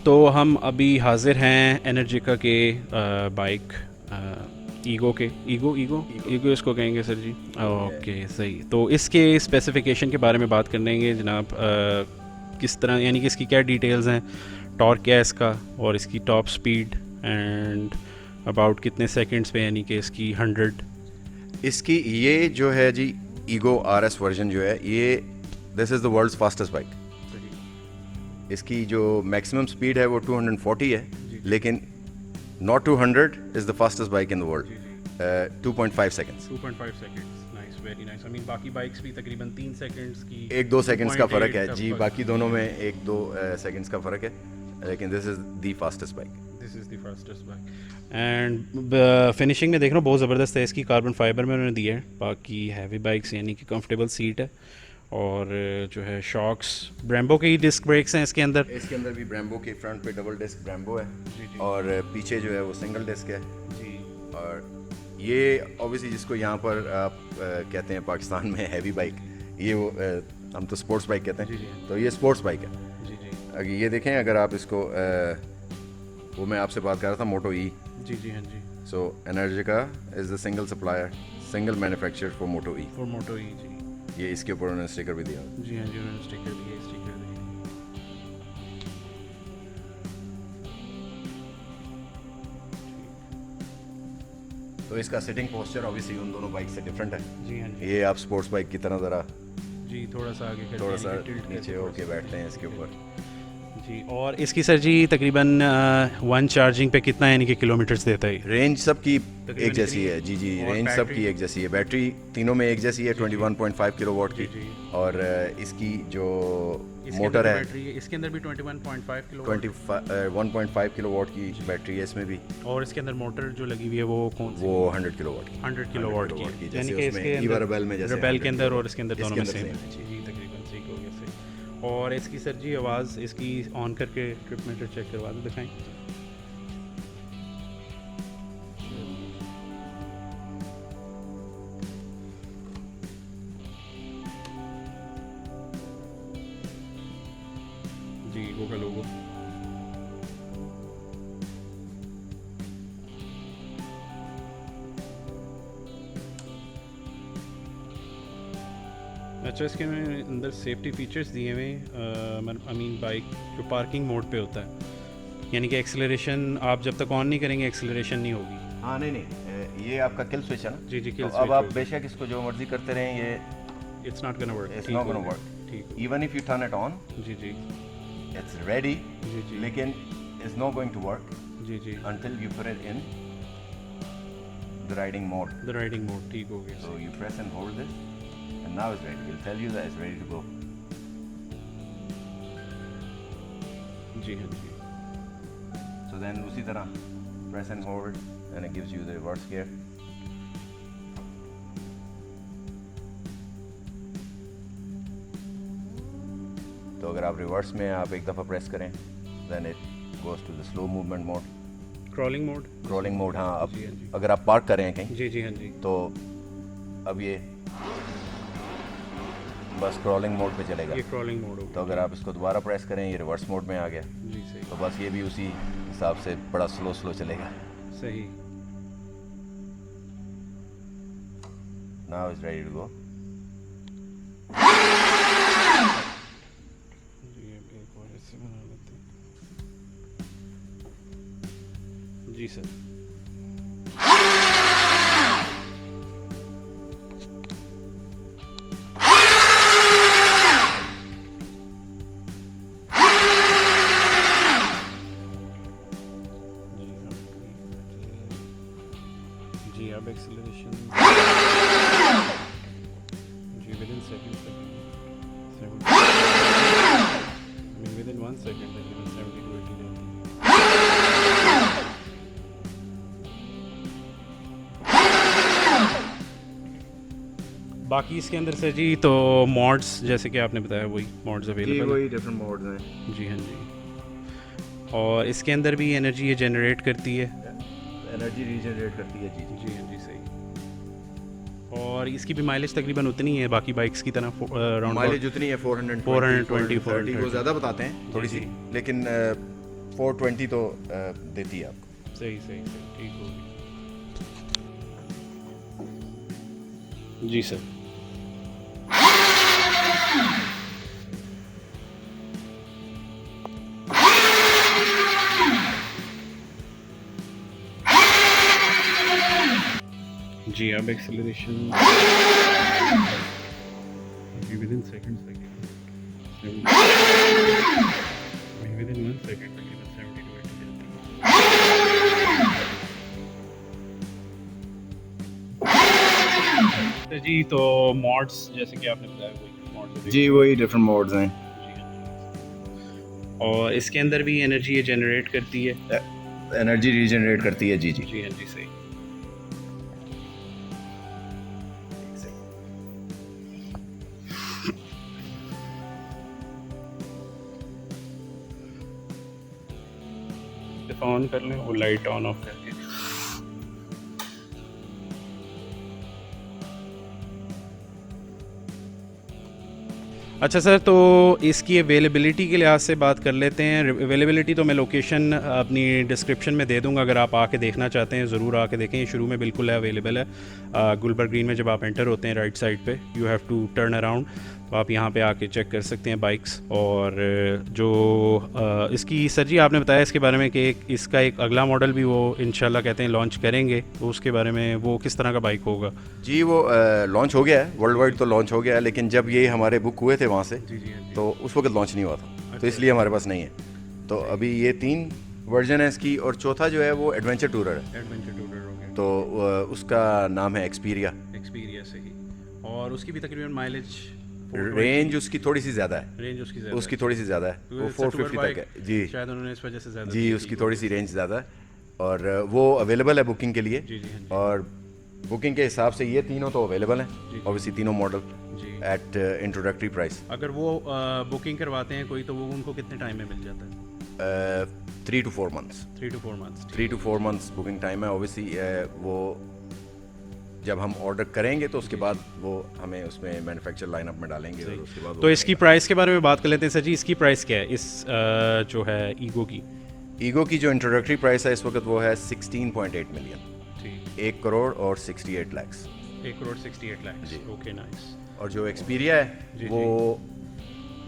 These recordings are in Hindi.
तो हम अभी हाजिर हैं एनर्जिका के बाइक ईगो के ईगो ईगो ईगो इसको कहेंगे सर जी। ओके सही। तो इसके स्पेसिफिकेशन के बारे में बात कर लेंगे जनाब। किस तरह यानी कि इसकी क्या डिटेल्स हैं, टॉर्क क्या है इसका, और इसकी टॉप स्पीड एंड अबाउट कितने सेकंड्स पे यानी कि इसकी 100। इसकी ये जो है जी ईगो RS वर्जन जो है ये this is the world's fastest bike. इसकी जो मैक्सिमम स्पीड है वो 240 है, लेकिन not 200 is the fastest bike in the world. 2.5 seconds. 2.5 seconds, nice, very nice. I mean बाकी बाइक्स भी तकरीबन 3 सेकंड्स की 1-2 सेकंड्स का फ़र्क है 2.8 जी, बाकी दोनों में 1-2 सेकंड्स का फ़र्क है, लेकिन this is the fastest bike. This is the fastest bike. And finishing में देख रहा हूँ बहुत ज़बरदस्त है इसकी, कार्बन फाइबर में उन्होंने दिया है। बाकी हैवी बाइक्स यानी कि कंफर्टेबल सीट है, और जो है शॉक्स ब्रेम्बो के ही डिस्क ब्रेक्स हैं इसके अंदर। इसके अंदर भी ब्रेम्बो के फ्रंट पे डबल डिस्क ब्रेम्बो है जी। और पीछे जो है वो सिंगल डिस्क है जी। और ये ऑब्वियसली जिसको यहाँ पर आप कहते हैं पाकिस्तान में हैवी बाइक, ये वो हम तो स्पोर्ट्स बाइक कहते हैं। जी। तो ये स्पोर्ट्स बाइक है। जी। अगर ये देखें, अगर आप इसको वो मैं आपसे बात कर रहा था मोटो ई। जी हाँ जी। So Energica is the single supplier, single manufacture for Moto E. For Moto E जी। ये इसके ऊपर उन्होंने स्टिकर भी दिया। जी हाँ जी, उन्होंने स्टिकर दिया, स्टिकर दिया। तो इसका सिटिंग पोस्चर ऑब्वियसली उन दोनों बाइक से डिफरेंट है। जी हाँ जी। ये आप स्पोर्ट्स बाइक की तरह ज़रा जी थोड़ा सा आगे करके थोड़ा यानी सा कि tilt नीचे करके होके थोड़ा सा बैठते हैं इसके ऊपर। जी। और इसकी सर जी तकरीबन वन चार्जिंग पे कितना यानी कि किलोमीटर्स देता है? रेंज सबकी तकरीबन एक जैसी इतनी है जी जी, और रेंज बैटरी? सबकी एक जैसी है। बैटरी तीनों में एक जैसी है 21.5 किलोवाट की। जी। और इसकी जो इसके मोटर अंदर है बैटरी इसके अंदर भी 21.5 किलो 1.5 किलोवाट की बैटरी है इसमें भी। और इसके अंदर मोटर जो लगी हुई है वो कौन सी? वो 100 किलोवाट की 100 किलोवाट की, यानी जैसे कि उसमें इसके ईवा अंदर रेबेल में जैसे रेबेल के 100 अंदर और किलोवाट, इसके अंदर दोनों में सेम है। है। जी तकरीबन सही हो गया सही। और इसकी सर जी आवाज़ इसकी ऑन करके ट्रिप मीटर चेक करवा दो, दिखाएं। जी ईगो का लोगो। अच्छा, इसके में अंदर सेफ्टी फीचर्स दिए हुए हैं। आई मीन बाइक जो पार्किंग मोड पे होता है, यानी कि एक्सेलरेशन आप जब तक ऑन नहीं करेंगे एक्सेलरेशन नहीं होगी। हाँ नहीं ये आपका किल स्विच है ना जी तो किल अब आप बेशक इसको जो मर्जी करते रहें, ये it's not gonna work. It's not gonna work ठीक even if you turn it on, जी इट्स रेडी, जी लेकिन it's not going to work जी until you put it in the riding mode. The riding mode ठीक हो गया। So you press and hold this, and now it's ready. It'll tell you that it's ready to go. जी हाँ जी। So then उसी तरह press and hold, and it gives you the reverse gear. तो अगर आप रिवर्स में आप एक दफ़ा प्रेस करें, then it goes to the slow movement mode. Crawling mode. Crawling mode, हाँ। अब जी, हाँ जी। अगर आप पार्क कर रहे हैं कहीं, जी हाँ जी। तो अब ये बस क्रॉलिंग मोड पे चलेगा। ये क्रॉलिंग मोड हो तो अगर आप इसको दोबारा प्रेस करें, ये रिवर्स मोड में आ गया, जी सही तो बस ये भी उसी हिसाब से बड़ा स्लो चलेगा। सही। Now it's ready to go. जी अब एक और ऐसे बना लेते हैं। जी सर। जी अब एक्सेलरेशन जी within second within 1 second तकरीबन 70 to 80 जाती है। बाकी इसके अंदर से जी तो मॉड्स जैसे कि आपने बताया वही मॉड्स अवेलेबल वही डिफरेंट मोड्स हैं। हैं। जी हाँ जी। और इसके अंदर भी एनर्जी ये जनरेट करती है। एनर्जी रीजनरेट करती है जी। जी हाँ जी सही। और इसकी भी माइलेज तकरीबन उतनी है बाकी बाइक्स की तरह माइलेज उतनी है 420 420, 430 वो ज़्यादा बताते हैं थोड़ी जी, सी, लेकिन 420 तो देती है आपको। सही सही सही, ठीक हो गया जी सर। जी अब acceleration with in seconds with in 1 second तकरीबन 70 to 80 जाती है जी। तो मॉड्स जैसे कि आपने बताया वही मॉड्स जी वही डिफरेंट मोड्स हैं। और इसके अंदर भी एनर्जी ये जनरेट करती है। एनर्जी रीजनरेट करती है। जी जी जी हाँ जी सही। ऑन कर लें वो लाइट ऑन ऑफ करके। अच्छा सर, तो इसकी अवेलेबिलिटी के लिहाज से बात कर लेते हैं। अवेलेबिलिटी तो मैं लोकेशन अपनी डिस्क्रिप्शन में दे दूंगा, अगर आप आके देखना चाहते हैं ज़रूर आके देखें। ये शुरू में बिल्कुल है अवेलेबल है। गुलबर्ग ग्रीन में जब आप एंटर होते हैं राइट साइड पे you have to turn around, तो आप यहाँ पे आके चेक कर सकते हैं बाइक्स। और जो इसकी सर जी आपने बताया इसके बारे में कि इसका एक अगला मॉडल भी वो इंशाल्लाह कहते हैं लॉन्च करेंगे, तो उसके बारे में वो किस तरह का बाइक होगा? जी वो लॉन्च हो गया है, वर्ल्ड वाइड तो लॉन्च हो गया है, लेकिन जब ये हमारे बुक हुए थे वहाँ से तो उस वक्त लॉन्च नहीं हुआ था, तो इसलिए हमारे पास नहीं है। तो अभी ये 3 वर्जन है इसकी, और चौथा जो है वो एडवेंचर टूरर है। एडवेंचर टूरर हो गया, तो उसका नाम है एक्सपीरिया। एक्सपीरिया सही। और उसकी भी तकरीबन माइलेज रेंज उसकी थोड़ी सी ज़्यादा है। रेंज उसकी थोड़ी सी ज़्यादा है, वो 450 तक है जी। शायद उन्होंने इस वजह से ज़्यादा जी उसकी थोड़ी सी रेंज ज़्यादा है, और वो अवेलेबल है बुकिंग के लिए। जी जी और बुकिंग के हिसाब से ये तीनों तो अवेलेबल हैं, ऑब्वियसली तीनों मॉडल एट इंट्रोडक्टरी प्राइस। अगर वो बुकिंग करवाते हैं कोई, तो वो उनको कितने टाइम में मिल जाता है? 3 to 4 months। 3 to 4 months। 3 to 4 months booking time है। ऑब्वियसली वो जब हम ऑर्डर करेंगे तो उसके बाद वो हमें उसमें मैन्युफैक्चर लाइनअप में डालेंगे, और उसके बाद तो इसकी प्राइस के बारे में बात कर लेते हैं सर जी। इसकी प्राइस क्या है इस जो है ईगो की? ईगो की जो इंट्रोडक्टरी प्राइस है इस वक्त वो है 16.8 मिलियन, ठीक, 1 करोड़ और 68 लाख। 1 करोड़ 68 लाख। Okay nice. और जो एक्सपीरिया है वो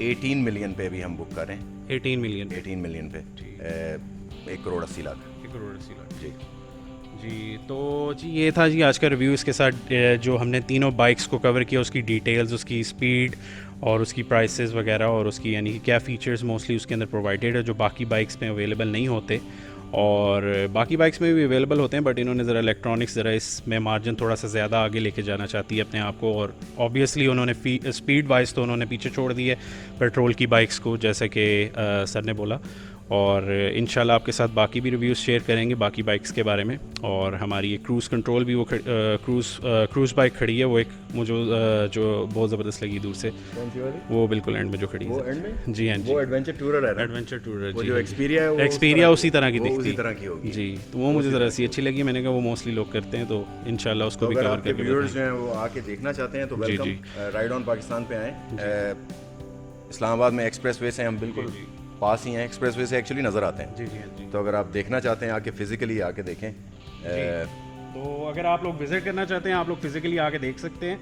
18 मिलियन पे भी हम बुक कर रहे हैं। 18 मिलियन 18 मिलियन पे 1 करोड़ 80 लाख। 1 करोड़ 80 लाख जी जी। तो जी ये था जी आज का रिव्यू। इसके साथ जो हमने तीनों बाइक्स को कवर किया, उसकी डिटेल्स, उसकी स्पीड और उसकी प्राइसेस वगैरह, और उसकी यानी कि क्या फ़ीचर्स मोस्टली उसके अंदर प्रोवाइडेड है जो बाकी बाइक्स में अवेलेबल नहीं होते, और बाकी बाइक्स में भी अवेलेबल होते हैं, बट इन्होंने ज़रा इलेक्ट्रॉनिक्स ज़रा इसमें मार्जिन थोड़ा सा ज़्यादा आगे लेके जाना चाहती है अपने आप को, और ऑब्वियसली उन्होंने स्पीड वाइज तो उन्होंने पीछे छोड़ दी है पेट्रोल की बाइक्स को, जैसे कि सर ने बोला। और इंशाल्लाह आपके साथ बाकी भी रिव्यूज़ शेयर करेंगे बाकी बाइक्स के बारे में। और हमारी एक क्रूज़ कंट्रोल भी वो क्रूज़ बाइक खड़ी है, वो एक मुझे जो बहुत ज़बरदस्त लगी दूर से, कौन सी वाली? वो बिल्कुल एंड में जो खड़ी वो है। एंड में? जी हाँ जी, वो एडवेंचर टूरर है ना? एडवेंचर टूरर वो जी। जो एक्सपीरिया है वो एक्सपीरिया उसी तरह की दिखती उसी है तरह की होगी जी। तो वो मुझे ज़रा सी अच्छी लगी, मैंने कहा वो मोस्टली लोग करते हैं, तो इंशाल्लाह उसको तो भी अगर कवर आपके करके व्यूअर्स बताएंगे। जो हैं वो आके देखना चाहते हैं तो जी, वेलकम। राइड ऑन पाकिस्तान पे आएँ। इस्लामाबाद में एक्सप्रेस वे से हम बिल्कुल जी। पास ही हैं, एक्सप्रेस वे से एक्चुअली नज़र आते हैं। जी जी हाँ जी। तो अगर आप देखना चाहते हैं आके फिजिकली आके देखें। तो अगर आप लोग विज़िट करना चाहते हैं आप लोग फिज़िकली आके देख सकते हैं।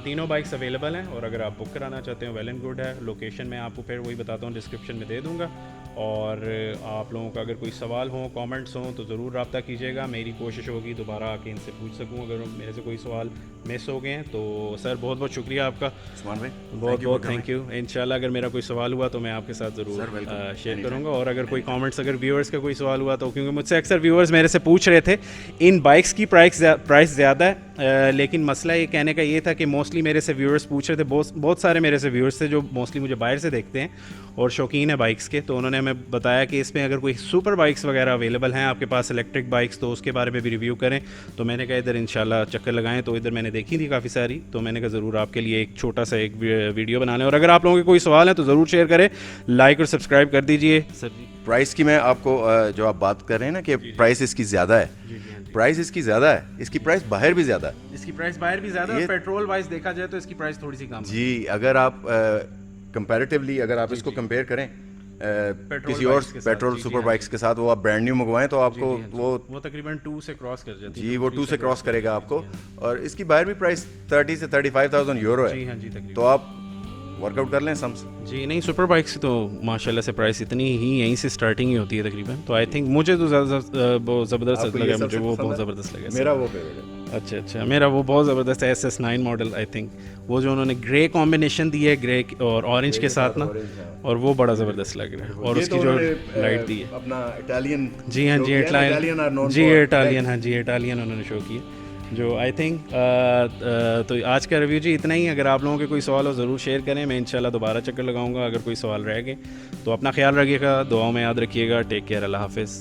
तीनों बाइक्स अवेलेबल हैं, और अगर आप बुक कराना चाहते हैं वेल एंड गुड है। लोकेशन मैं आपको फिर वही बताता हूँ, डिस्क्रिप्शन में दे दूँगा। और आप लोगों का अगर कोई सवाल हो, कमेंट्स हों, तो ज़रूर रब्ता कीजिएगा। मेरी कोशिश होगी दोबारा आके इनसे पूछ सकूँ अगर मेरे से कोई सवाल मिस हो गए हैं। तो सर बहुत बहुत शुक्रिया आपका, उस्मान भाई बहुत बहुत थैंक यू। इंशाल्लाह अगर मेरा कोई सवाल हुआ तो मैं आपके साथ ज़रूर शेयर करूँगा। और अगर कोई कमेंट्स, अगर व्यूअर्स का कोई सवाल हुआ तो, क्योंकि मुझसे अक्सर व्यूअर्स मेरे से पूछ रहे थे इन बाइक्स की प्राइस ज़्यादा है, लेकिन मसला ये कहने का ये था कि मोस्टली मेरे से व्यूअर्स पूछ रहे थे, बहुत सारे मेरे से व्यूअर्स थे जो मोस्टली मुझे बाहर से देखते हैं और शौकीन है बाइक्स के। तो उन्होंने हमें बताया कि इसमें अगर कोई सुपर बाइक्स वगैरह अवेलेबल हैं आपके पास, इलेक्ट्रिक बाइक्स, तो उसके बारे में भी रिव्यू करें। तो मैंने कहा इधर इंशाल्लाह चक्कर लगाएं। तो इधर मैंने देखी थी काफ़ी सारी, तो मैंने कहा ज़रूर आपके लिए एक छोटा सा एक वीडियो बनाने। और अगर आप लोगों के कोई सवाल है तो ज़रूर शेयर करें, लाइक और सब्सक्राइब कर दीजिए। सर जी प्राइस की मैं आपको जो आप बात कर रहे हैं ना कि प्राइस इसकी ज़्यादा है, प्राइस इसकी ज़्यादा है, इसकी प्राइस बाहर भी ज़्यादा है। इसकी प्राइस बाहर भी ज़्यादा है, पेट्रोल वाइज देखा जाए तो इसकी प्राइस थोड़ी सी कम है जी। अगर आप कंपैरेटिवली अगर आप इसको कंपेयर करें किसी और बाइक्स के साथ, पेट्रोल जी, सुपर हाँ, बाइक्स के साथ वो आप ब्रांड न्यू मंगवाएं तो आपको जी, हाँ, जी। वो तकरीबन 2 से क्रॉस कर जाती है, जी वो 2 2 से क्रॉस करेगा आपको। जी, और इसकी बाहर भी प्राइस 30 से 35,000 यूरो जी है, हाँ जी, तकरीबन। तो आप वर्कआउट कर लें सम्स। जी नहीं, सुपर बाइक्स की तो माशाल्लाह से प्राइस इतनी ही यहीं से स्टार्टिंग ही होती है तकरीबन। तो आई थिंक मुझे तो बहुत ज़बरदस्त आपको लगा, ये मुझे सबसे वो पसंद बहुत है? ज़बरदत लगा मेरा सर। वो फेवरेट है। अच्छा अच्छा, मेरा वो बहुत ज़बरदस्त है, SS9 मॉडल आई थिंक। वो जो उन्होंने ग्रे कॉम्बिनेशन दी है, ग्रे और ऑरेंज के साथ ना, orange, हाँ। और वो बड़ा ज़बरदस्त लग रहा है। और ये उसकी तो जो उन्होंने, लाइट दी है, अपना इटालियन जी हाँ जी, इटालियन आर नोन जी फॉर इटालियन, हाँ जी इटालियन उन्होंने शो की है। जो आई थिंक तो आज का रिव्यू जी इतना ही। अगर आप लोगों के कोई सवाल हो ज़रूर शेयर करें, मैं इंशाल्लाह दोबारा चक्कर लगाऊंगा अगर कोई सवाल रह गए। तो अपना ख्याल रखिएगा, दुआओं में याद रखिएगा। टेक केयर, अल्लाह हाफिज़।